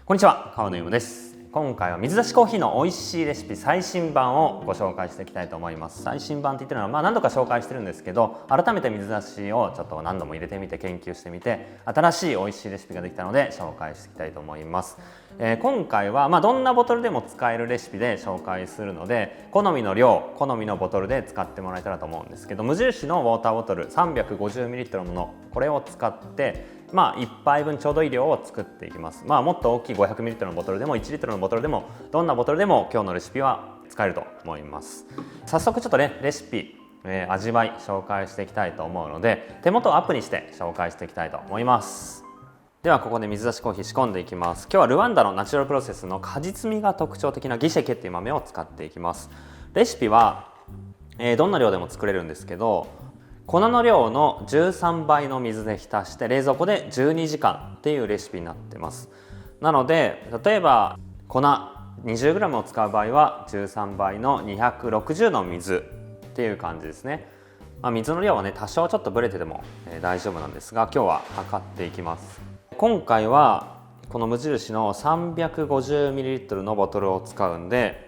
こんにちは、川野ゆうです。今回は水出しコーヒーの美味しいレシピ最新版をご紹介していきたいと思います。最新版って言ってるのは何度か紹介してるんですけど、改めて水出しをちょっと何度も入れてみて研究してみて、新しい美味しいレシピができたので紹介していきたいと思います。今回はどんなボトルでも使えるレシピで紹介するので、好みの量、好みのボトルで使ってもらえたらと思うんですけど、無印のウォーターボトル 350ml のもの、これを使って1杯分ちょうどいい量を作っていきます。もっと大きい 500ml のボトルでも1リットルのボトルでもどんなボトルでも今日のレシピは使えると思います。早速ちょっとねレシピ、味わい紹介していきたいと思うので、手元をアップにして紹介していきたいと思います。ではここで水出しコーヒー仕込んでいきます。今日はルワンダのナチュラルプロセスの果実味が特徴的なギシェケっていう豆を使っていきます。レシピは、どんな量でも作れるんですけど、粉の量の13倍の水で浸して冷蔵庫で12時間っていうレシピになってます。なので例えば粉 20g を使う場合は13倍の260の水っていう感じですね。水の量はね多少ちょっとブレてても、大丈夫なんですが、今日は測っていきます。今回はこの無印の 350ml のボトルを使うんで、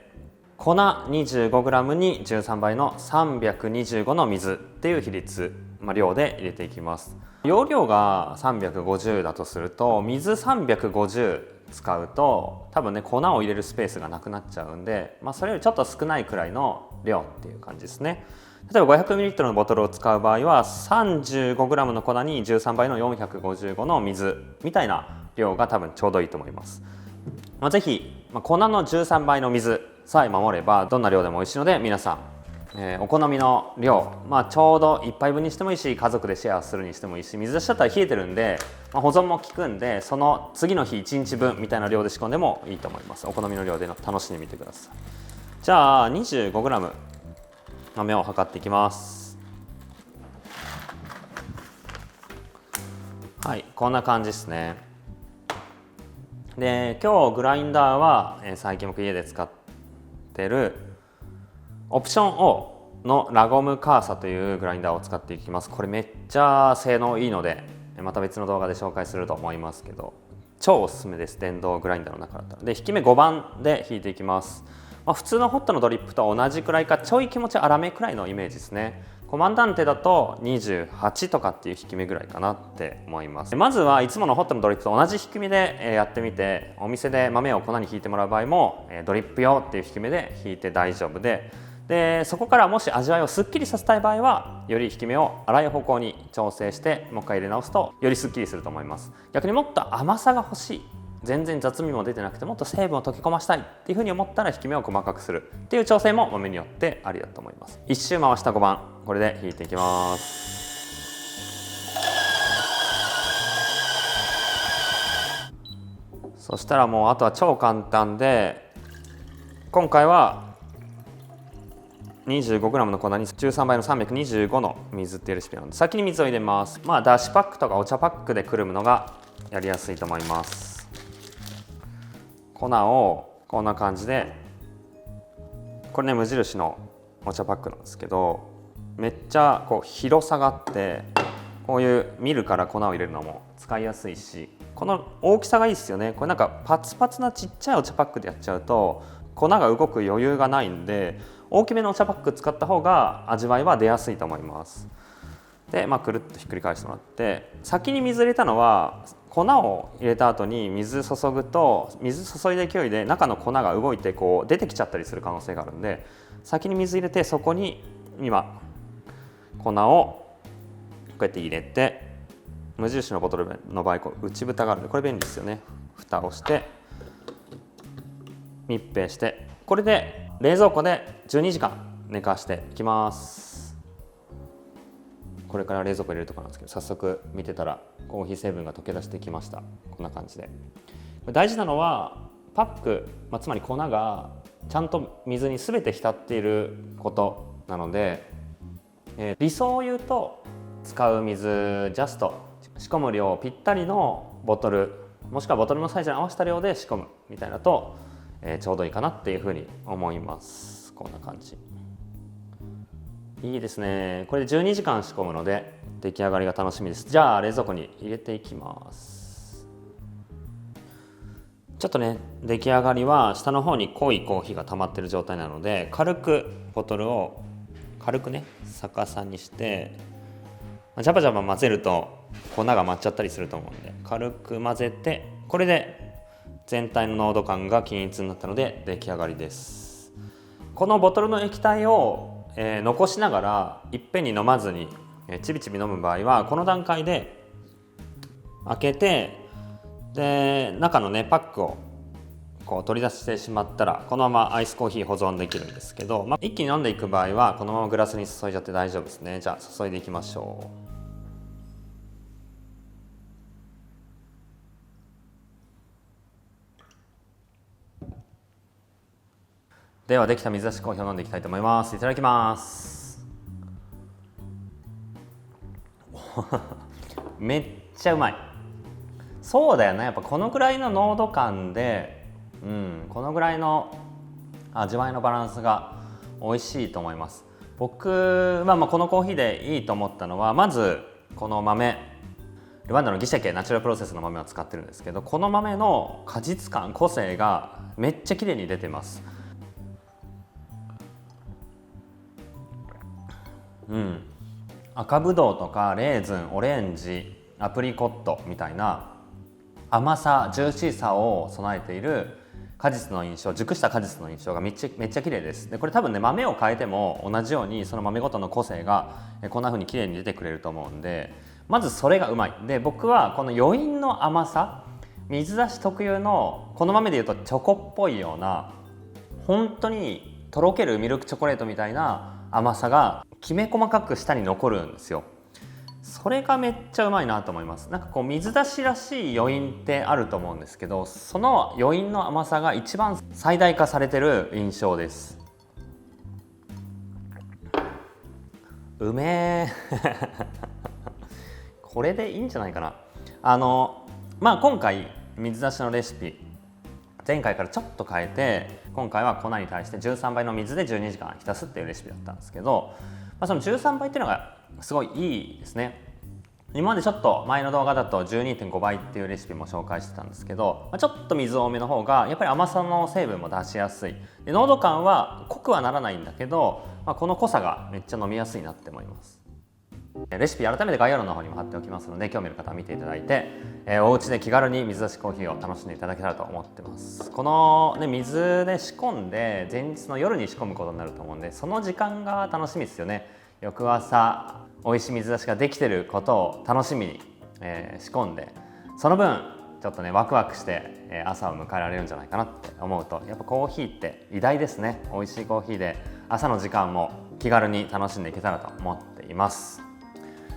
粉 25g に13倍の325の水っていう比率、量で入れていきます。容量が350だとすると、水350使うと多分ね粉を入れるスペースがなくなっちゃうんで、それよりちょっと少ないくらいの量っていう感じですね。例えば 500ml のボトルを使う場合は 35g の粉に13倍の455の水みたいな量が多分ちょうどいいと思います。ぜひ、粉の13倍の水さえ守ればどんな量でも美味しいので、皆さん、お好みの量、ちょうど1杯分にしてもいいし、家族でシェアするにしてもいいし、水出しだったら冷えてるんで、保存も効くんで、その次の日1日分みたいな量で仕込んでもいいと思います。お好みの量で楽しんでみてください。じゃあ 25g 豆を測っていきます。はい、こんな感じですね。で、今日グラインダーは、最近僕家で使ってるオプション O のラゴムカーサというグラインダーを使っていきます。これめっちゃ性能いいので、また別の動画で紹介すると思いますけど、超おすすめです。電動グラインダーの中だったら。で、引き目5番で引いていきます。普通のホットのドリップと同じくらいか、ちょい気持ち粗めくらいのイメージですね。コマンダンテだと28とかっていう引き目ぐらいかなって思います。まずはいつものホットのドリップと同じ引き目でやってみて、お店で豆を粉に引いてもらう場合もドリップ用っていう引き目で引いて大丈夫で、そこからもし味わいをすっきりさせたい場合はより引き目を粗い方向に調整してもう一回入れ直すとよりすっきりすると思います。逆にもっと甘さが欲しい、全然雑味も出てなくてもっと成分を溶け込ましたいっていう風に思ったら引き目を細かくするっていう調整も豆によってありだと思います。1周回した5番、これで引いていきます。そしたらもうあとは超簡単で、今回は 25g の粉に13倍の325の水っていうレシピなので、先に水を入れます。だしパックとかお茶パックでくるむのがやりやすいと思います。粉をこんな感じで、これね無印のお茶パックなんですけど、めっちゃ広さがあって、こういうミルから粉を入れるのも使いやすいし、この大きさがいいですよね。これなんかパツパツなちっちゃいお茶パックでやっちゃうと粉が動く余裕がないんで、大きめのお茶パック使った方が味わいは出やすいと思います。で、くるっとひっくり返してもらって、先に水入れたのは粉を入れた後に水注ぐと、水注いだ勢いで中の粉が動いて出てきちゃったりする可能性があるんで、先に水入れて、そこに今粉をこうやって入れて、無印のボトルの場合内蓋があるんでこれ便利ですよね。蓋をして密閉して、これで冷蔵庫で12時間寝かしていきます。これから冷蔵庫入れるところなんですけど、早速見てたらコーヒー成分が溶け出してきました。こんな感じで。大事なのはパック、つまり粉がちゃんと水に全て浸っていることなので、理想を言うと使う水ジャスト、仕込む量ぴったりのボトル、もしくはボトルのサイズに合わせた量で仕込むみたいなと、ちょうどいいかなっていうふうに思います。こんな感じ。いいですね。これで12時間仕込むので出来上がりが楽しみです。じゃあ冷蔵庫に入れていきます。ちょっとね出来上がりは下の方に濃いコーヒーが溜まってる状態なので、軽くボトルを軽くね逆さにして、ジャバジャバ混ぜると粉が舞っちゃったりすると思うんで、軽く混ぜて、これで全体の濃度感が均一になったので出来上がりです。このボトルの液体を、残しながらいっぺんに飲まずに、ちびちび飲む場合はこの段階で開けて、で中のねパックをこう取り出してしまったらこのままアイスコーヒー保存できるんですけど、一気に飲んでいく場合はこのままグラスに注いじゃって大丈夫ですね。じゃあ注いでいきましょう。ではできた水出しコーヒーを飲んでいきたいと思います。いただきます。めっちゃうまい。そうだよね、やっぱこのぐらいの濃度感で、このぐらいの味わいのバランスが美味しいと思います。僕はこのコーヒーでいいと思ったのは、まずこの豆、ルワンダのギシェケナチュラルプロセスの豆を使ってるんですけど、この豆の果実感、個性がめっちゃ綺麗に出てます。赤ぶどうとかレーズン、オレンジ、アプリコットみたいな甘さ、ジューシーさを備えている果実の印象、熟した果実の印象がめっちゃ綺麗です。でこれ多分ね、豆を変えても同じようにその豆ごとの個性がこんな風に綺麗に出てくれると思うんで、まずそれがうまい。で僕はこの余韻の甘さ、水出し特有のこの豆でいうとチョコっぽいような、本当にとろけるミルクチョコレートみたいな甘さがきめ細かく舌に残るんですよ。それがめっちゃうまいなと思います。なんかこう水出しらしい余韻ってあると思うんですけど、その余韻の甘さが一番最大化されてる印象です。うめえこれでいいんじゃないかな。今回水出しのレシピ、前回からちょっと変えて、今回は粉に対して13倍の水で12時間浸すっていうレシピだったんですけど、その13倍っていうのがすごいいいですね。今までちょっと前の動画だと 12.5 倍っていうレシピも紹介してたんですけど、ちょっと水多めの方がやっぱり甘さの成分も出しやすい。で濃度感は濃くはならないんだけど、この濃さがめっちゃ飲みやすいなって思います。レシピ改めて概要欄の方にも貼っておきますので、興味ある方は見ていただいて、お家で気軽に水出しコーヒーを楽しんでいただけたらと思ってます。この、水で仕込んで前日の夜に仕込むことになると思うんで、その時間が楽しみですよね。翌朝美味しい水出しができてることを楽しみに、仕込んで、その分ちょっとねワクワクして、朝を迎えられるんじゃないかなって思うと、やっぱコーヒーって偉大ですね。美味しいコーヒーで朝の時間も気軽に楽しんでいけたらと思っています。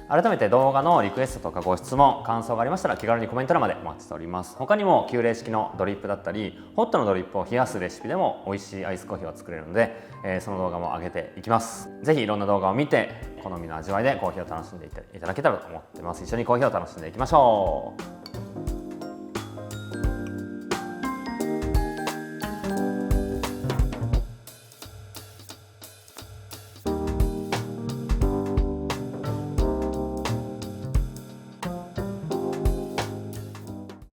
改めて動画のリクエストとかご質問、感想がありましたら気軽にコメント欄までお待ちしております。他にも急冷式のドリップだったり、ホットのドリップを冷やすレシピでも美味しいアイスコーヒーを作れるので、その動画も上げていきます。ぜひいろんな動画を見て好みの味わいでコーヒーを楽しんでいただけたらと思ってます。一緒にコーヒーを楽しんでいきましょう。